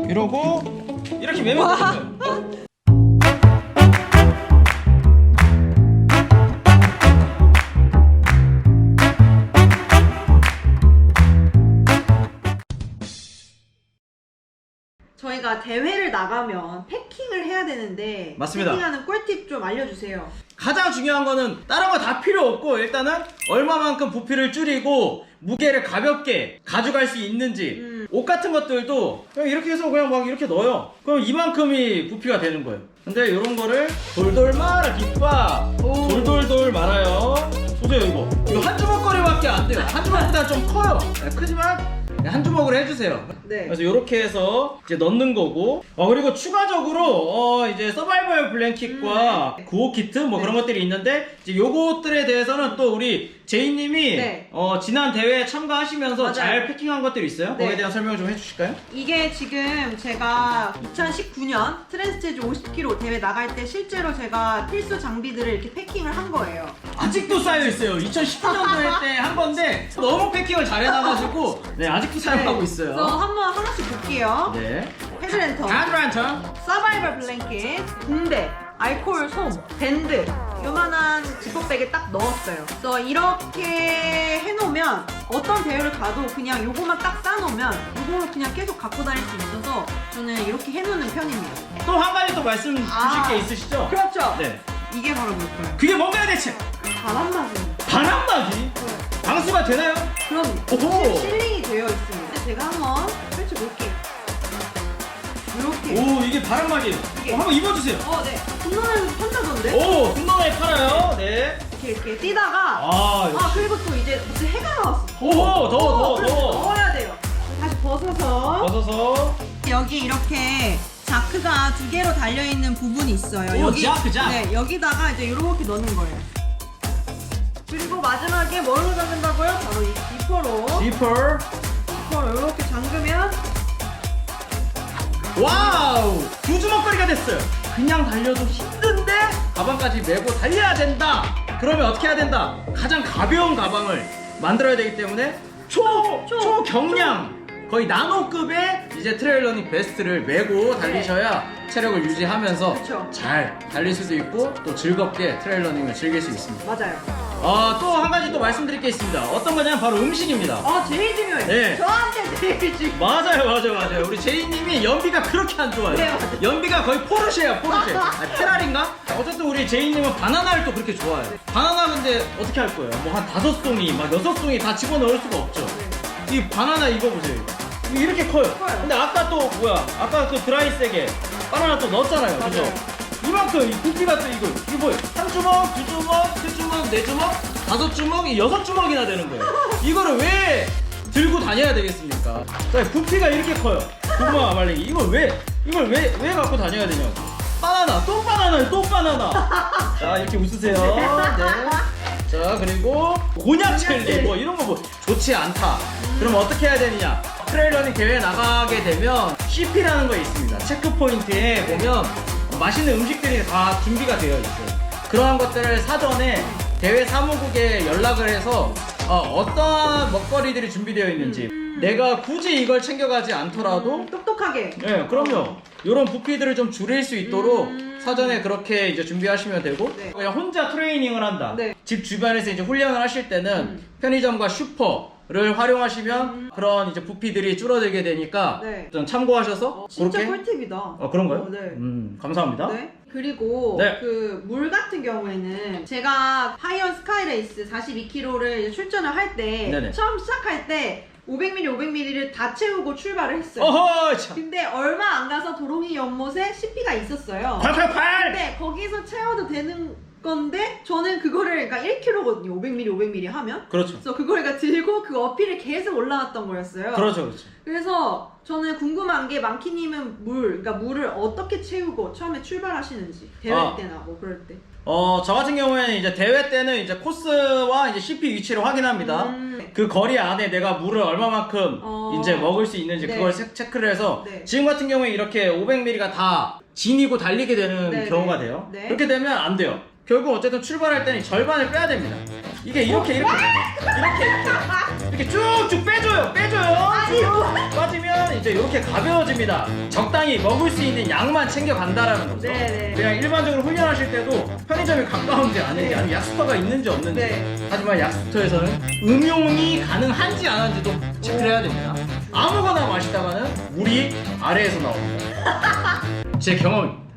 이러고 이렇게 매면 되는 거예요. 저희가 대회를 나가면 패킹을 해야 되는데 맞습니다. 패킹하는 꿀팁 좀 알려주세요. 가장 중요한 거는 다른 거 다 필요 없고 일단은 얼마만큼 부피를 줄이고 무게를 가볍게 가져갈 수 있는지 옷 같은 것들도 그냥 이렇게 해서 그냥 막 이렇게 넣어요. 그럼 이만큼이 부피가 되는 거예요. 근데 이런 거를 돌돌 말아 깃바 돌돌돌 말아요. 보세요. 이거 한 주먹거리밖에 안 돼요. 한 주먹보다 좀 커요. 크지만 한 주먹으로 해주세요. 네. 그래서 이렇게 해서 이제 넣는 거고, 그리고 추가적으로 이제 서바이벌 블랭킷과 구호 키트 뭐 그런 것들이 있는데 이제 요것들에 대해서는 또 우리 제이님이 네. 지난 대회에 참가하시면서 맞아요. 잘 패킹한 것들이 있어요. 네. 거기에 대한 설명 좀 해주실까요? 이게 지금 제가 2019년 트랜스체즈 50kg 대회 나갈 때 실제로 제가 필수 장비들을 이렇게 패킹을 한 거예요. 아직도 쌓여 있어요. 2019년도에 때 한 건데 너무 패킹을 잘 해놔가지고 네 아직도 사용하고 있어요. 그래서 한번 하나씩 볼게요. 네. 헤드랜턴, 헤드랜턴, 서바이벌 블랭킷, 붕대, 알코올 솜, 밴드 요만한 지퍼백에 딱 넣었어요. 그래서 이렇게 해놓으면 어떤 대회를 가도 그냥 요거만 딱 싸놓으면 요거를 그냥 계속 갖고 다닐 수 있어서 저는 이렇게 해놓는 편입니다. 또 한 가지 또 말씀 주실 게 있으시죠? 그렇죠. 네. 이게 바로 뭘까요? 그게 뭔가요 대체? 바람막입니다. 바람막이? 방수가 되나요? 그럼 오호. 실링이 되어 있습니다. 제가 한번 펼쳐볼게요. 이렇게. 오 이게 바람막이에요. 이게. 한번 입어주세요. 네. 분노는 판다던데? 오 분노에 팔아요. 네. 이렇게 뛰다가 역시. 그리고 또 이제 해가 나왔어. 오호 더워. 넣어야 돼요. 다시 벗어서 벗어서. 여기 이렇게 자크가 두 개로 달려있는 부분이 있어요. 오, 자크. 네, 여기다가 이제 이렇게 넣는 거예요. 그리고 마지막에 뭘로 잠근다고요? 바로 이 지퍼로 이렇게 잠그면 와우 두 주먹거리가 됐어요. 그냥 달려도 힘든데 가방까지 메고 달려야 된다. 그러면 어떻게 해야 된다? 가장 가벼운 가방을 만들어야 되기 때문에 초경량 거의 나노급의 이제 트레일러닝 베스트를 메고 달리셔야 체력을 유지하면서 그쵸. 잘 달릴 수도 있고 또 즐겁게 트레일러닝을 즐길 수 있습니다. 맞아요. 또 한 가지 또 말씀드릴 게 있습니다. 어떤 거냐면 바로 음식입니다. 제일 중요해요. 네. 저한테 제일 중요해요. 맞아요. 우리 제이님이 연비가 그렇게 안 좋아요. 네, 맞아요. 연비가 거의 포르쉐야, 포르쉐. 페라리인가? 어쨌든 우리 제이님은 바나나를 또 그렇게 좋아해요. 바나나 근데 어떻게 할 거예요? 뭐 한 5송이, 막 6송이 다 집어넣을 수가 없죠. 이 바나나 이거 보세요. 이거 이렇게 커요. 근데 아까 또 뭐야? 아까 그 드라이색에 바나나 또 넣었잖아요. 그죠? 맞아요. 이만큼 이 부피가 또 이거 뭐예요? 3주먹, 2주먹, 3주먹, 4주먹, 5주먹, 6주먹이나 되는 거예요. 이거를 왜 들고 다녀야 되겠습니까? 자, 부피가 이렇게 커요. 고구마 말랭이. 이걸 왜 갖고 다녀야 되냐고. 바나나, 또 바나나요, 또 바나나. 자, 이렇게 웃으세요. 네. 자, 그리고 곤약 젤리. 뭐 이런 거 뭐 좋지 않다. 그럼 어떻게 해야 되느냐? 트레일러닝 대회 나가게 되면 CP라는 거 있습니다. 체크포인트에 보면 맛있는 음식들이 다 준비가 되어 있어요. 그러한 것들을 사전에 대회 사무국에 연락을 해서 어떠한 먹거리들이 준비되어 있는지 내가 굳이 이걸 챙겨가지 않더라도 똑똑하게. 네, 그럼요. 이런 부피들을 좀 줄일 수 있도록 사전에 그렇게 이제 준비하시면 되고 네. 그냥 혼자 트레이닝을 한다. 네. 집 주변에서 이제 훈련을 하실 때는 편의점과 슈퍼를 활용하시면 그런 이제 부피들이 줄어들게 되니까 네. 좀 참고하셔서 진짜 그렇게 꿀팁이다. 그런가요? 네. 감사합니다. 네. 그리고 네. 그 물 같은 경우에는 제가 하이언 스카이레이스 42km를 출전을 할 때 네네. 처음 시작할 때 500ml를 다 채우고 출발을 했어요. 어허 참. 근데 얼마 안 가서 도롱이 연못에 CP가 있었어요. 888! 근데 거기서 채워도 되는 건데 저는 그거를 그러니까 1kg거든요. 500ml 하면. 그렇죠. 그래서 그걸 그러니까 들고 그 어필을 계속 올라왔던 거였어요. 그렇죠. 그래서 저는 궁금한 게 망키님은 그러니까 물을 어떻게 채우고 처음에 출발하시는지 대회 때나 뭐 그럴 때. 저 같은 경우에는 이제 대회 때는 이제 코스와 이제 CP 위치를 확인합니다. 그 거리 안에 내가 물을 얼마만큼 이제 먹을 수 있는지 네. 그걸 체크를 해서 네. 지금 같은 경우에 이렇게 500ml가 다 지니고 달리게 되는 네, 경우가 네. 돼요. 네. 그렇게 되면 안 돼요. 결국 어쨌든 출발할 때는 절반을 빼야 됩니다. 이게 이렇게 쭉쭉 빼줘요. 쭉 빠지면 이제 이렇게 가벼워집니다. 적당히 먹을 수 있는 양만 챙겨 간다라는 거죠. 네네. 그냥 일반적으로 훈련하실 때도 편의점이 가까운지 아닌지, 네. 아니면 약수터가 있는지 없는지. 네. 하지만 약수터에서는 음용이 가능한지 안 한지도 체크를 해야 됩니다. 아무거나 마시다가는 물이 아래에서 나옵니다. 제 경험입니다.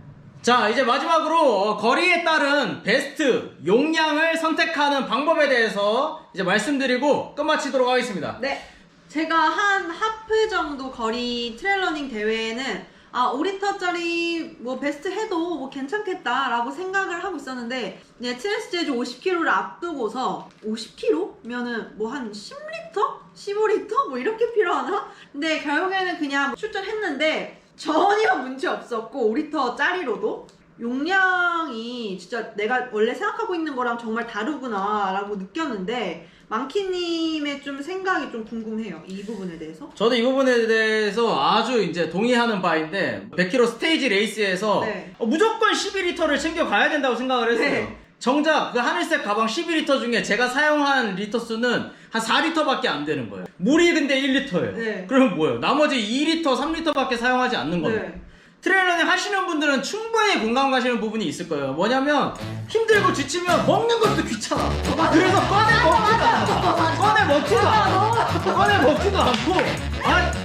자, 이제 마지막으로 거리에 따른 베스트 용량을 선택하는 방법에 대해서 이제 말씀드리고 끝마치도록 하겠습니다. 네. 제가 한 하프 정도 거리 트레일러닝 대회에는 5리터짜리 뭐 베스트 해도 뭐 괜찮겠다라고 생각을 하고 있었는데, 네, 트랜스 재즈 50km를 앞두고서 50km면은 뭐 한 10리터? 15리터? 뭐 이렇게 필요하나? 근데 결국에는 그냥 출전했는데 전혀 문제 없었고, 5리터짜리로도 용량이 진짜 내가 원래 생각하고 있는 거랑 정말 다르구나 라고 느꼈는데, 망키님의 좀 생각이 좀 궁금해요, 이 부분에 대해서. 저도 이 부분에 대해서 아주 이제 동의하는 바인데, 100km 스테이지 레이스에서 네. 무조건 12리터를 챙겨 가야 된다고 생각을 했어요. 네. 정작 그 하늘색 가방 12리터 중에 제가 사용한 리터 수는 한 4리터밖에 안 되는 거예요. 물이 근데 1리터예요. 네. 그러면 뭐예요? 나머지 2리터, 3리터밖에 사용하지 않는 거예요. 네. 트레일러닝 하시는 분들은 충분히 공감 가시는 부분이 있을 거예요. 뭐냐면 힘들고 지치면 먹는 것도 귀찮아. 그래서 꺼내 먹지도 않고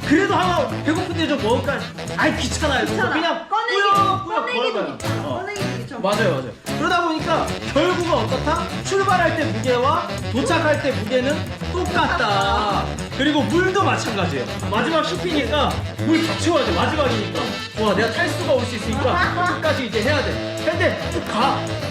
그래도 하나 배고픈데 좀 먹을까? 귀찮아요. 그냥 꾸역꾸역 걸어가요. 꺼내기 귀찮아. 맞아요. 그러다 보니까 결국은 어떻다? 출발할 때 무게와 도착할 때 무게는 똑같다. 그리고 물도 마찬가지예요. 마지막 슈피니까 물 다 채워야 돼. 마지막이니까. 와, 내가 탈수가 올 수 있으니까 끝까지 이제 해야 돼. 근데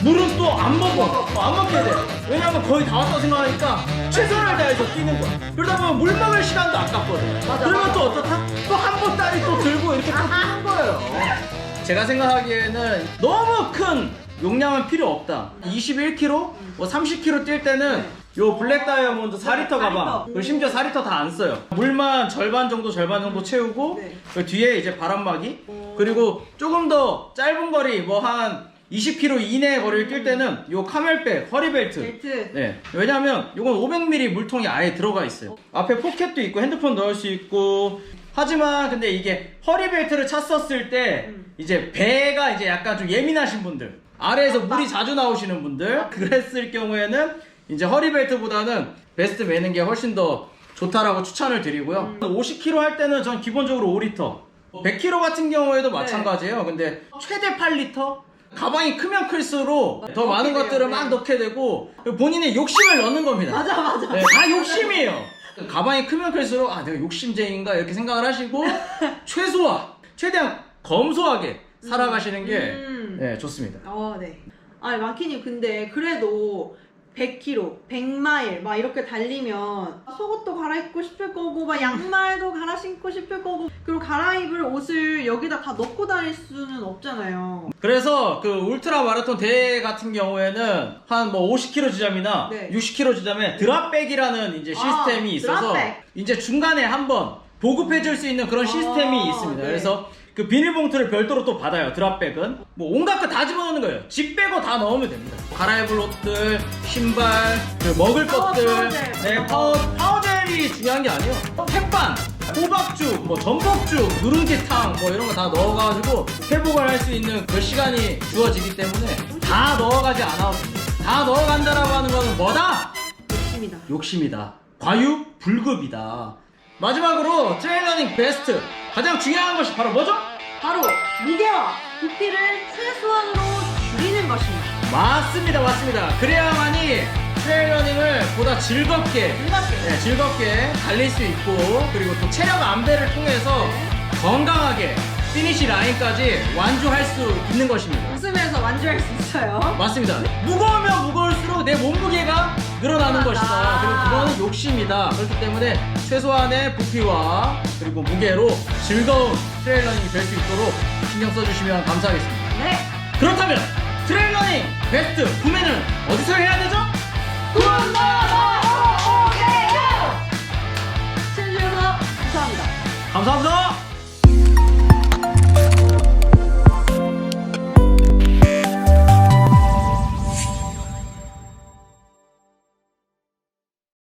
물은 또 안 먹어. 안 먹게 돼. 왜냐면 거의 다 왔다고 생각하니까 최선을 다해서 뛰는 거야. 그러다 보면 물 먹을 시간도 아깝거든. 그러면 또 어떻다? 또 한 보따리 또 들고 이렇게 또 뛰는 거예요. 제가 생각하기에는 너무 큰 용량은 필요 없다. 21km, 뭐 30km 뛸 때는 요 블랙 다이아몬드 4리터 가방, 그리고 심지어 4리터 다 안 써요. 물만 절반 정도 채우고, 네. 그 뒤에 이제 바람막이, 그리고 조금 더 짧은 거리, 뭐 한 20km 이내의 거리를 뛸 때는 요 카멜백, 허리벨트. 벨트. 네. 왜냐면 요건 500ml 물통이 아예 들어가 있어요. 앞에 포켓도 있고 핸드폰 넣을 수 있고. 하지만 근데 이게 허리벨트를 찼었을 때 이제 배가 이제 약간 좀 예민하신 분들, 아래에서 물이 자주 나오시는 분들, 그랬을 경우에는 이제 허리벨트보다는 베스트 매는 게 훨씬 더 좋다라고 추천을 드리고요. 50km 할 때는 전 기본적으로 5리터, 100km 같은 경우에도 마찬가지예요. 근데 최대 8리터? 가방이 크면 클수록 더 많은 것들을 막 넣게 되고 본인의 욕심을 넣는 겁니다. 맞아. 네, 다 욕심이에요. 가방이 크면 클수록 내가 욕심쟁이인가 이렇게 생각을 하시고 최대한 검소하게 살아가시는 게 네, 좋습니다. 네. 마키님, 근데 그래도 100km, 100마일 막 이렇게 달리면 속옷도 갈아입고 싶을 거고, 막 양말도 갈아 신고 싶을 거고, 그리고 갈아입을 옷을 여기다 다 넣고 다닐 수는 없잖아요. 그래서 그 울트라 마라톤 대회 같은 경우에는 한 뭐 50km 지점이나 네. 60km 지점에 드랍백이라는 이제 시스템이 있어서 드랍백. 이제 중간에 한번 보급해줄 수 있는 그런 시스템이 있습니다. 네. 그래서 그 비닐봉투를 별도로 또 받아요. 드랍백은 뭐 온갖 거 다 집어넣는 거예요. 집 빼고 다 넣으면 됩니다. 갈아입을 옷들, 신발, 그 먹을 것들, 파워젤. 네, 파워젤이 중요한 게 아니에요. 햇반, 호박죽, 뭐 전복죽, 누룽지탕 뭐 이런 거 다 넣어가지고 회복을 할 수 있는 그 시간이 주어지기 때문에 다 넣어가지 않아도 됩니다. 다 넣어간다라고 하는 거는 뭐다? 욕심이다. 과유불급이다. 마지막으로 트레일러닝 베스트, 가장 중요한 것이 바로 뭐죠? 바로 무게와 부피를 최소한으로 줄이는 것입니다. 맞습니다. 그래야만이 트레일러닝을 보다 즐겁게 달릴 수 있고, 그리고 또 체력 안배를 통해서 건강하게 피니시 라인까지 완주할 수 있는 것입니다. 웃으면서 완주할 수 있어요. 맞습니다. 무거우면 무거울수록 내 몸무게가 늘어나는 것이다. 그리고 그거는 욕심이다. 그렇기 때문에 최소한의 부피와 그리고 무게로 즐거운 트레일러닝이 될 수 있도록 신경 써주시면 감사하겠습니다. 네. 그렇다면 트레일러닝 베스트 구매는 어디서 해야 되죠?